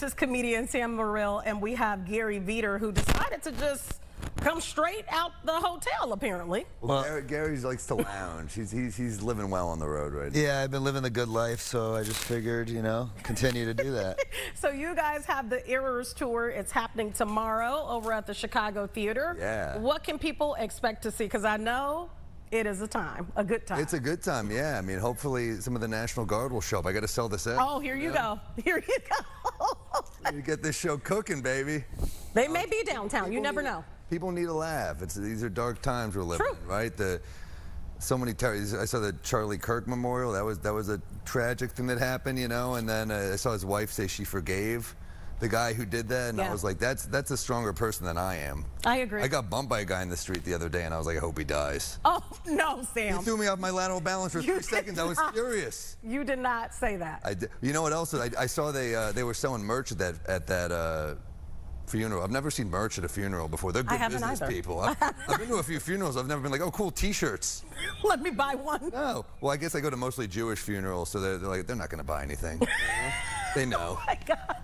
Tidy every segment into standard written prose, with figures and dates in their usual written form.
This is comedian Sam Morril, and we have Gary Vider, who decided to just come straight out the hotel, apparently. Well, Gary likes to lounge. He's living well on the road right now. Yeah, I've been living the good life, so I just figured, you know, continue to do that. So you guys have the Eras Tour. It's happening tomorrow over at the Chicago Theater. Yeah. What can people expect to see? Because I know it is a good time. It's a good time, yeah. I mean, hopefully some of the National Guard will show up. I got to sell this out. Oh, here you go. Here you go. You get this show cooking, baby. They may be downtown. You never know. People need a laugh. These are dark times we're living in, right? So many I saw the Charlie Kirk memorial. That was a tragic thing that happened, you know. And then I saw his wife say she forgave the guy who did that, and I was like, that's a stronger person than I am. I agree. I got bumped by a guy in the street the other day, and I was like, I hope he dies. Oh, no, Sam. He threw me off my lateral balance for 3 seconds. I was furious. You did not say that. I did. You know what else? I saw they were selling merch at that funeral. I've never seen merch at a funeral before. They're good business people. I've been to a few funerals. I've never been like, oh, cool T-shirts. Let me buy one. No. Well, I guess I go to mostly Jewish funerals, so they're like, they're not going to buy anything. They know. Oh my God.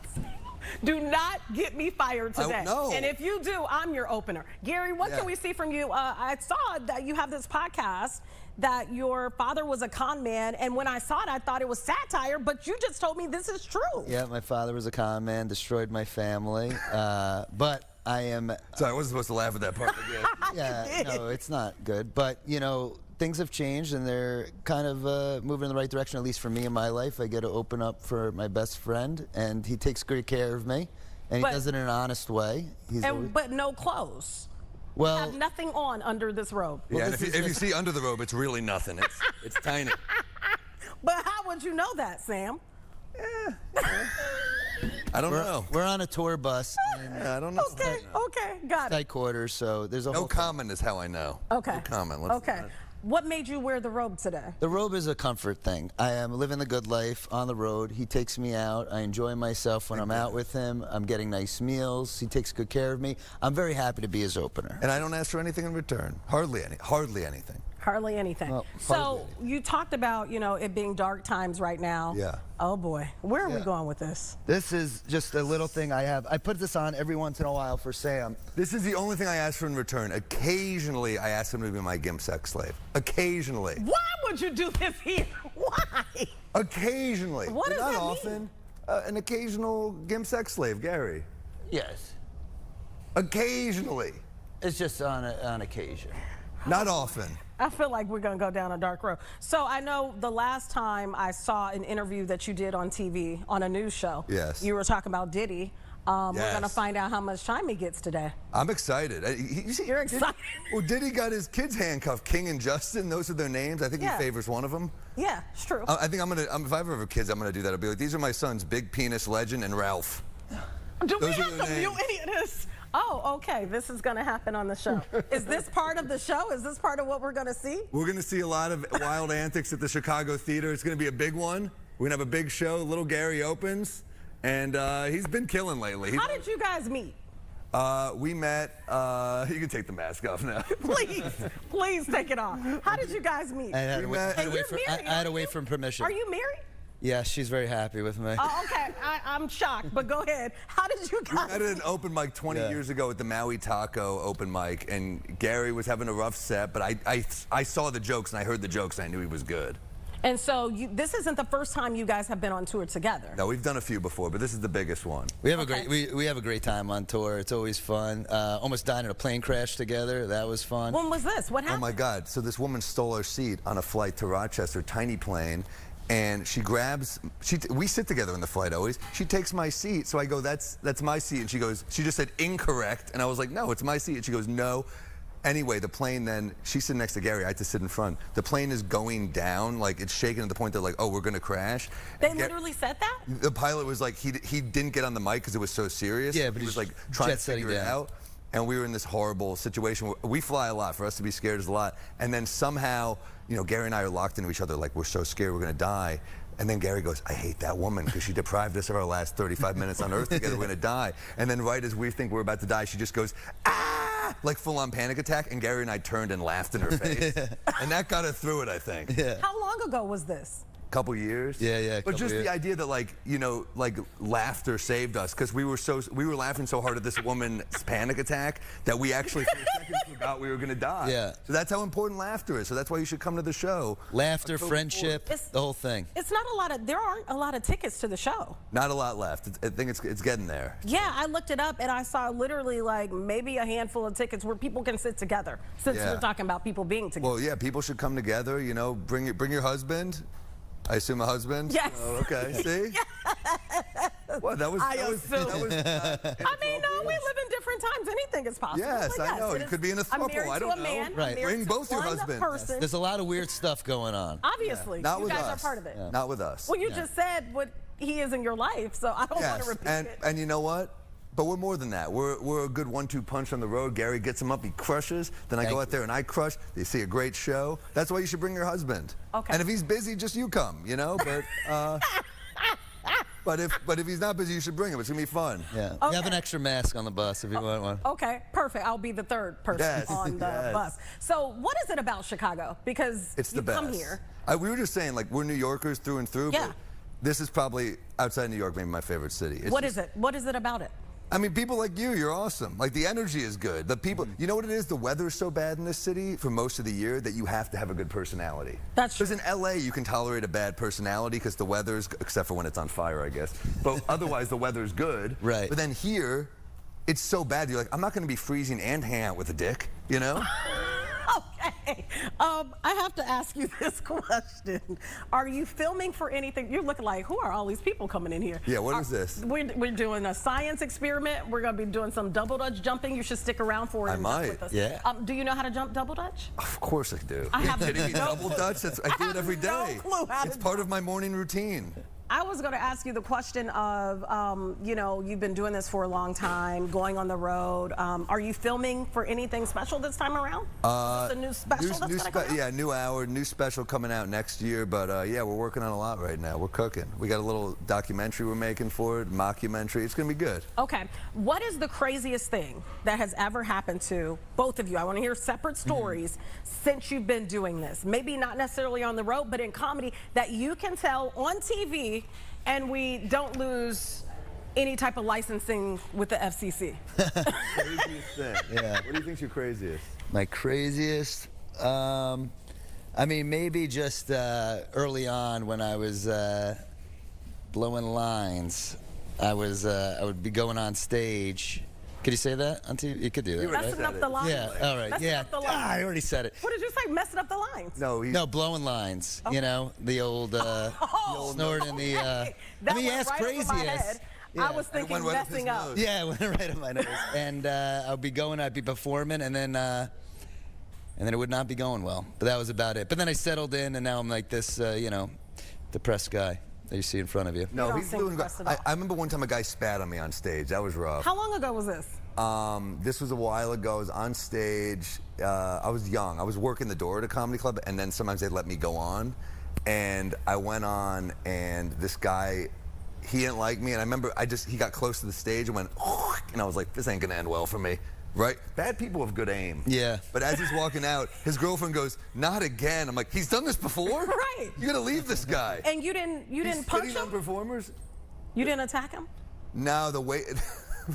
Do not get me fired today. No. And if you do, I'm your opener. Gary, what can we see from you? I saw that you have this podcast that your father was a con man, and when I saw it, I thought it was satire, but you just told me this is true. Yeah, my father was a con man, destroyed my family, but I am... Sorry, I wasn't supposed to laugh at that part. Yeah, no, it's not good, but, you know, things have changed, and they're kind of moving in the right direction, at least for me in my life. I get to open up for my best friend, and he takes good care of me, and he does it in an honest way. But no clothes. Well, you have nothing on under this robe. Yeah, and if you see under the robe, it's really nothing. It's tiny. But how would you know that, Sam? I don't know. We're on a tour bus. I don't know. Okay, got it. Tight quarters, so there's a no whole comment is how I know. Okay. No comment. Okay. What made you wear the robe today? The robe is a comfort thing. I am living the good life on the road. He takes me out. I enjoy myself when I'm out with him. I'm getting nice meals. He takes good care of me. I'm very happy to be his opener. And I don't ask for anything in return. Hardly anything. Hardly anything. Well, so you talked about, you know, it being dark times right now. Yeah. Oh boy, where are we going with this? This is just a little thing I have. I put this on every once in a while for Sam. This is the only thing I ask for in return. Occasionally, I ask him to be my gimp sex slave. Occasionally. Why would you do this here? Why? Occasionally. What does not that often. mean? An occasional gimp sex slave, Gary. Yes. Occasionally. It's just on occasion. Not often. I feel like we're going to go down a dark road. So I know the last time I saw an interview that you did on TV, on a news show. Yes. You were talking about Diddy. We're going to find out how much time he gets today. I'm excited. You're excited? Well, Diddy got his kids handcuffed. King and Justin, those are their names. I think he favors one of them. Yeah, it's true. I think if I ever have kids, I'm going to do that. I'll be like, these are my sons, Big Penis Legend and Ralph. Do we have to view any of this? Oh, okay. This is going to happen on the show. Is this part of the show? Is this part of what we're going to see? We're going to see a lot of wild antics at the Chicago Theater. It's going to be a big one. We're going to have a big show. Little Gary opens, and he's been killing lately. How did you guys meet? We met, you can take the mask off now. Please take it off. How did you guys meet? I had to wait for permission. Are you married? Yeah, she's very happy with me. Oh, okay. I'm shocked, but go ahead. How did you guys? We met at an open mic 20 years ago at the Maui Taco open mic, and Gary was having a rough set, but I saw the jokes, and I heard the jokes, and I knew he was good. And so this isn't the first time you guys have been on tour together. No, we've done a few before, but this is the biggest one. We have we have a great time on tour. It's always fun. Almost died in a plane crash together. That was fun. When was this? What happened? Oh my God! So this woman stole our seat on a flight to Rochester, tiny plane. And she grabs, we sit together in the flight always. She takes my seat, so I go, that's my seat. And she goes, she just said incorrect. And I was like, no, it's my seat. And she goes, no. Anyway, the plane then, she's sitting next to Gary, I had to sit in front. The plane is going down, like it's shaking to the point they're like, oh, we're gonna crash. They literally said that? The pilot was like, he didn't get on the mic because it was so serious. Yeah, but he was like trying to figure it out. And we were in this horrible situation. We fly a lot. For us to be scared is a lot. And then somehow, you know, Gary and I are locked into each other like we're so scared we're going to die. And then Gary goes, I hate that woman because she deprived us of our last 35 minutes on Earth together. We're going to die. And then right as we think we're about to die, she just goes, ah, like full-on panic attack. And Gary and I turned and laughed in her face. And that got her through it, I think. How long ago was this? couple years. Yeah, But just the idea that like, you know, like laughter saved us because we were laughing so hard at this woman's panic attack that we actually for a second forgot we were gonna die. Yeah. So that's how important laughter is. So that's why you should come to the show. Laughter, friendship, the whole thing. It's not a lot of, there aren't a lot of tickets to the show. Not a lot left. I think it's getting there. Yeah, I looked it up and I saw literally like maybe a handful of tickets where people can sit together. Since we're talking about people being together. Well, yeah, people should come together. You know, bring your husband. I assume a husband. Yes. Oh, okay. See. Well, that was. I mean, no, we live in different times. Anything is possible. Yes, But I know. You could be in a I'm throuple. married I to don't a know. man. Right. I'm married Bring to both your one husbands. person. There's a lot of weird stuff going on. Obviously, Not you with guys us. are part of it. Not with us. Well, you just said what he is in your life, so I don't want to repeat it. And you know what? But we're more than that. We're a good 1-2 punch on the road. Gary gets him up, he crushes. Then I go out there and I crush. They see a great show. That's why you should bring your husband. Okay. And if he's busy, just you come. You know. But but if he's not busy, you should bring him. It's gonna be fun. Yeah. Okay. You have an extra mask on the bus if you want one. Okay, perfect. I'll be the third person on the bus. So what is it about Chicago? Because It's you the best. come here. We were just saying, like, we're New Yorkers through and through. Yeah. But this is probably outside New York, maybe my favorite city. What is it? What is it about it? I mean, people like you're awesome. Like, the energy is good. The people, you know what it is? The weather's so bad in this city for most of the year that you have to have a good personality. That's true. Because in LA, you can tolerate a bad personality because the weather's, except for when it's on fire, I guess. But otherwise, the weather's good. Right. But then here, it's so bad. You're like, I'm not going to be freezing and hanging out with a dick, you know? Okay. I have to ask you this question. Are you filming for anything? You're looking like, who are all these people coming in here? Yeah, what is this? We're doing a science experiment. We're going to be doing some double dutch jumping. You should stick around for it. I and jump might. with us. Yeah. Do you know how to jump double dutch? Of course I do. I have Are you kidding me? no Double Dutch? I do it every day. no clue how to It's do part of my morning routine. I was going to ask you the question of, you know, you've been doing this for a long time, going on the road. Are you filming for anything special this time around? Is this a new special that's going to come out? Yeah, new hour, new special coming out next year. But yeah, we're working on a lot right now. We're cooking. We got a little documentary we're making for it, mockumentary. It's going to be good. Okay. What is the craziest thing that has ever happened to both of you? I want to hear separate stories since you've been doing this. Maybe not necessarily on the road, but in comedy that you can tell on TV and we don't lose any type of licensing with the FCC. Craziest thing. Yeah. What do you think's your craziest? My craziest, I mean, maybe just early on when I was blowing lines, I would be going on stage. Could you say that on TV? You could do that. Messing up the lines. Yeah, all right. Messing up the lines. I already said it. What did you say? Messing up the lines. No, Blowing lines. You know, the old snort and the. That I mean, went yes, right over my craziest. head. Yeah. I was thinking went right up his messing up. nose. Yeah, it went right on my nose. And I'd be performing, and then it would not be going well. But that was about it. But then I settled in, and now I'm like this, you know, depressed guy that you see in front of you. No, You don't he's seem doing good. depressed at all. I remember one time a guy spat on me on stage. That was rough. How long ago was this? This was a while ago. I was on stage. I was young. I was working the door at a comedy club, and then sometimes they'd let me go on. And I went on, and this guy, he didn't like me. And I remember he got close to the stage and went, and I was like, this ain't gonna end well for me. Right? Bad people have good aim. Yeah. But as he's walking out, his girlfriend goes, not again. I'm like, he's done this before? Right. You gotta leave this guy. And you didn't He's punch spitting on him? performers? You didn't attack him? No, the way.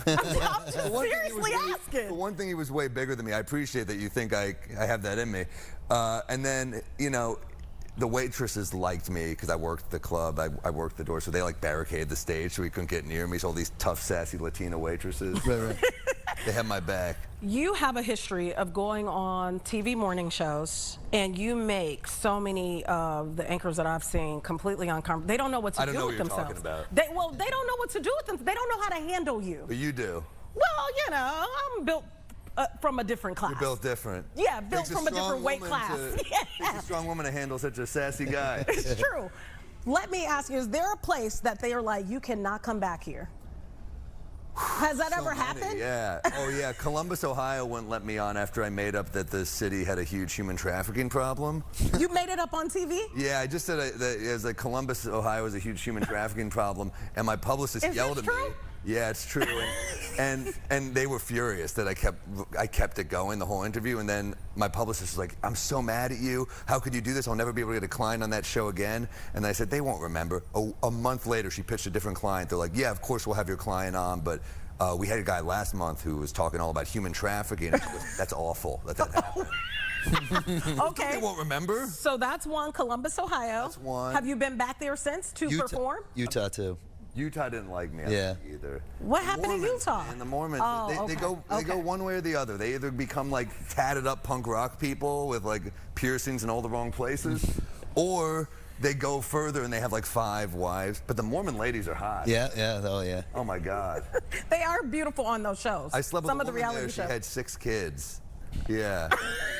I'm just seriously asking. For one thing, he was way bigger than me. I appreciate that you think I have that in me. And then, you know, the waitresses liked me because I worked the club. I worked the door, so they like barricaded the stage so he couldn't get near me. So all these tough, sassy Latina waitresses, Right. they had my back. You have a history of going on TV morning shows, and you make so many of the anchors that I've seen completely uncomfortable. They don't know what to I don't do know with what you're themselves. talking about. They don't know what to do with them. They don't know how to handle you. But you do. Well, you know, I'm built from a different class. You're built different. Yeah, built Takes a from a strong different weight woman class. Takes a strong woman to handle such a sassy guy. It's true. Let me ask you, is there a place that they are like, you cannot come back here? Has that ever many, happened? Yeah. Oh, yeah. Columbus, Ohio wouldn't let me on after I made up that the city had a huge human trafficking problem. You made it up on TV? Yeah, I just said that Columbus, Ohio is a huge human trafficking problem, and my publicist Is yelled this at true? me. Yeah, it's true. And they were furious that I kept it going the whole interview. And then my publicist was like, "I'm so mad at you. How could you do this? I'll never be able to get a client on that show again." And I said, "They won't remember." A month later, she pitched a different client. They're like, "Yeah, of course we'll have your client on, but we had a guy last month who was talking all about human trafficking." That's awful that happened. Okay. They won't remember. So that's one, Columbus, Ohio. That's one. Have you been back there since to perform? Utah too. Utah didn't like me either. What happened in Utah? And the Mormons, they go one way or the other. They either become like tatted up punk rock people with like piercings in all the wrong places, or they go further and they have like 5 wives. But the Mormon ladies are hot. Yeah, oh yeah. Oh my God. They are beautiful on those shows. I slept with some a of the woman reality there. shows. She had 6 kids. Yeah.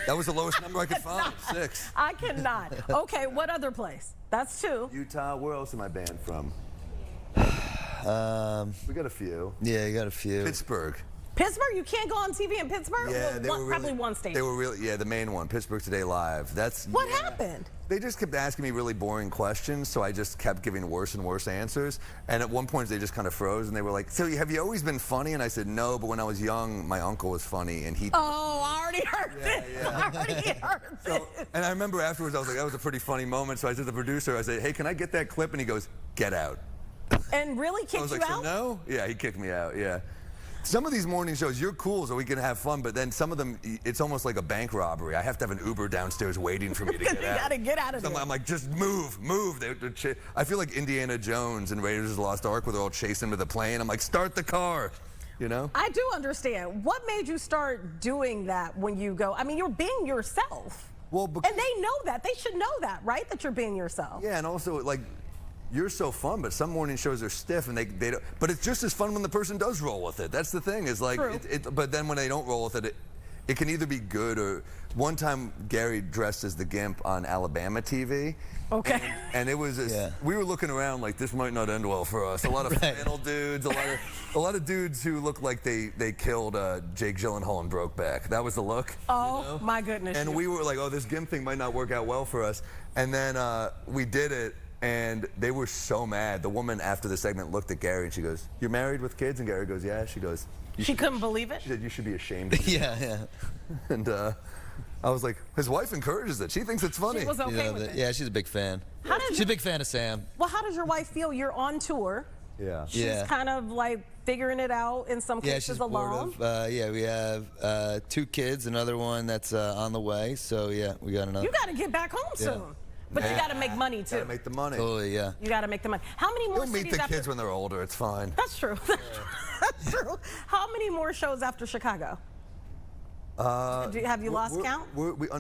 That was the lowest number I could find. 6. I cannot. Okay, what other place? That's 2. Utah. Where else am I banned from? We got a few. Yeah, you got a few. Pittsburgh. Pittsburgh? You can't go on TV in Pittsburgh? Yeah, Well, probably one station. They were really, yeah, the main one, Pittsburgh Today Live. What happened? They just kept asking me really boring questions, so I just kept giving worse and worse answers. And at one point, they just kind of froze, and they were like, "So have you always been funny?" And I said, "No, but when I was young, my uncle was funny, and he." Oh, I already heard this. Yeah. I already heard this. And I remember afterwards, I was like, "That was a pretty funny moment." So I said to the producer, I said, "Hey, can I get that clip?" And he goes, "Get out." And really I kicked was you like, out? "So no?" Yeah, he kicked me out. Yeah. Some of these morning shows, you're cool, so we can have fun, but then some of them, it's almost like a bank robbery. I have to have an Uber downstairs waiting for me to get out. You gotta get out of So there. I'm like, just move. I feel like Indiana Jones and Raiders of the Lost Ark, where they're all chasing with a plane. I'm like, start the car, you know? I do understand. What made you start doing that when you go? I mean, you're being yourself. Well, because, and they know that. They should know that, right? That you're being yourself. yeah, and also, like, you're so fun, but some morning shows are stiff, and they don't. But it's just as fun when the person does roll with it. That's the thing. Is like, but then when they don't roll with it, it can either be good or. One time, Gary dressed as the Gimp on Alabama TV. Okay. And it was. We were looking around like this might not end well for us. A lot of flannel dudes, a lot of dudes who looked like they killed Jake Gyllenhaal in Brokeback. That was the look. Oh, you know? my goodness. And we were like, oh, this Gimp thing might not work out well for us. And then we did it. And they were so mad. The woman after the segment looked at Gary and she goes, "You're married with kids?" And Gary goes, "Yeah." She goes, She couldn't believe it? She said, "You should be ashamed of yourself." Yeah. And I was like, his wife encourages it. She thinks it's funny. She was okay with it. Yeah, she's a big fan. She's a big fan of Sam. Well, how does your wife feel? You're on tour. Yeah. She's kind of like figuring it out in some cases she's alone. we have 2 kids, another one that's on the way. So yeah, we got another. You got to get back home soon. But you got to make money too. Gotta make the money. Totally, yeah. You got to make the money. How many more You'll meet cities the after? kids when they're older. It's fine. That's true. That's true. How many more shows after Chicago? Have you lost count?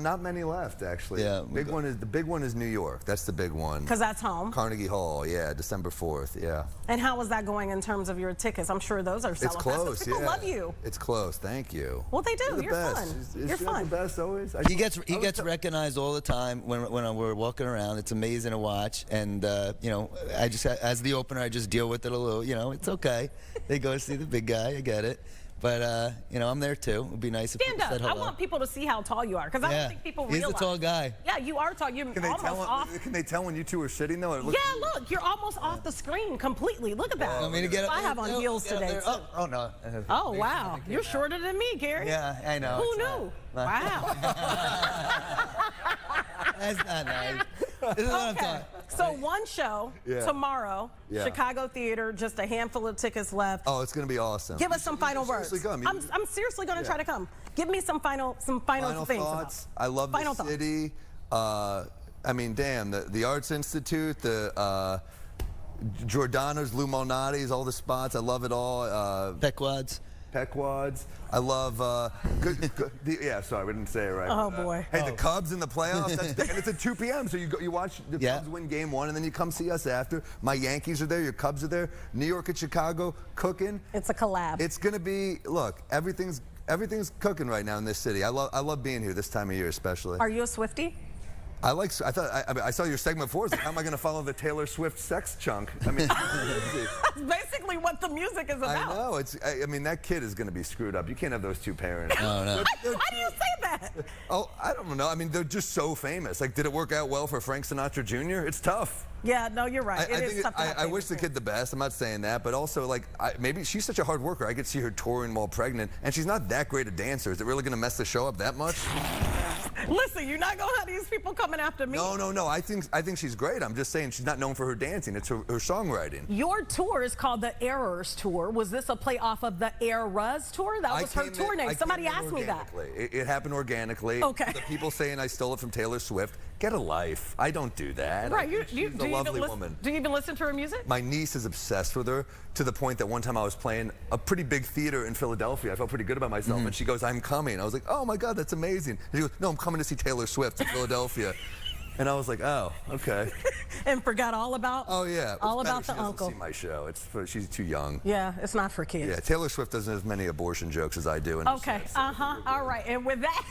Not many left, actually. Yeah, the big one is New York. That's the big one. Because that's home. Carnegie Hall, yeah, December 4th, yeah. And how is that going in terms of your tickets? I'm sure those are selling. It's close, People yeah. love you. It's close, thank you. Well, they do. You're the You're best. fun. Is You're she fun. the best always? He gets recognized all the time when we're walking around. It's amazing to watch, and you know, I just as the opener, I just deal with it a little. You know, it's okay. They go see the big guy. I get it. But you know, I'm there too. It'd be nice if Stand people up. said hello. I want people to see how tall you are, because I don't think people realize. He's the tall guy. Yeah, you are tall. You're almost off. Can they tell when you two are sitting though? Yeah, look, you're almost off the screen completely. Look at that. Want me to get up? I have on heels today. Too. Oh no. Oh wow, you're shorter than me, Gary. Yeah, I know. Who knew? Wow. That's not nice. This is what I'm talking. So one show tomorrow, Chicago Theater, just a handful of tickets left. Oh, it's gonna be awesome. Give us some final words. Seriously come. I'm seriously gonna try to come. Give me some final things. Thoughts. I love the city. I mean, damn, the Arts Institute, the Giordano's, Lou Malnati's, all the spots. I love it all. Pequod's. I love yeah, sorry, we didn't say it right. Oh boy. Hey, the Cubs in the playoffs, that's big, and it's at 2 p.m. So you watch the Cubs win game 1, and then you come see us after. My Yankees are there, your Cubs are there. New York and Chicago cooking. It's a collab. It's gonna be, look, everything's cooking right now in this city. I love being here this time of year, especially. Are you a Swiftie? I saw your segment before. Like, how am I going to follow the Taylor Swift sex chunk? I mean, that's basically what the music is about. I know. I mean, that kid is going to be screwed up. You can't have those two parents. No, no. Why do you say that? Oh, I don't know. I mean, they're just so famous. Like, did it work out well for Frank Sinatra Jr.? It's tough. Yeah, no, you're right. It is tough. I wish the kid the best. I'm not saying that, but also like maybe she's such a hard worker. I could see her touring while pregnant, and she's not that great a dancer. Is it really going to mess the show up that much? Listen, you're not gonna have these people coming after me. No. I think she's great. I'm just saying she's not known for her dancing. It's her songwriting. Your tour is called the Errors Tour. Was this a play off of the Eras Tour? That was her tour name. Somebody asked me that. It happened organically. Okay. The people saying I stole it from Taylor Swift. Get a life. I don't do that. Right. She's a lovely woman. Do you even listen to her music? My niece is obsessed with her to the point that one time I was playing a pretty big theater in Philadelphia. I felt pretty good about myself, and she goes, "I'm coming." I was like, "Oh my God, that's amazing." And she goes, "No, I'm coming to see Taylor Swift in Philadelphia." And I was like, "Oh, okay." And forgot all about. Oh yeah. All it's about better the she uncle. Doesn't see my show. She's too young. Yeah, it's not for kids. Yeah, Taylor Swift doesn't have as many abortion jokes as I do. Okay. All right. And with that,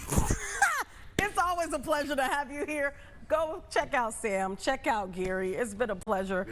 it's always a pleasure to have you here. Go check out Sam. Check out Gary. It's been a pleasure.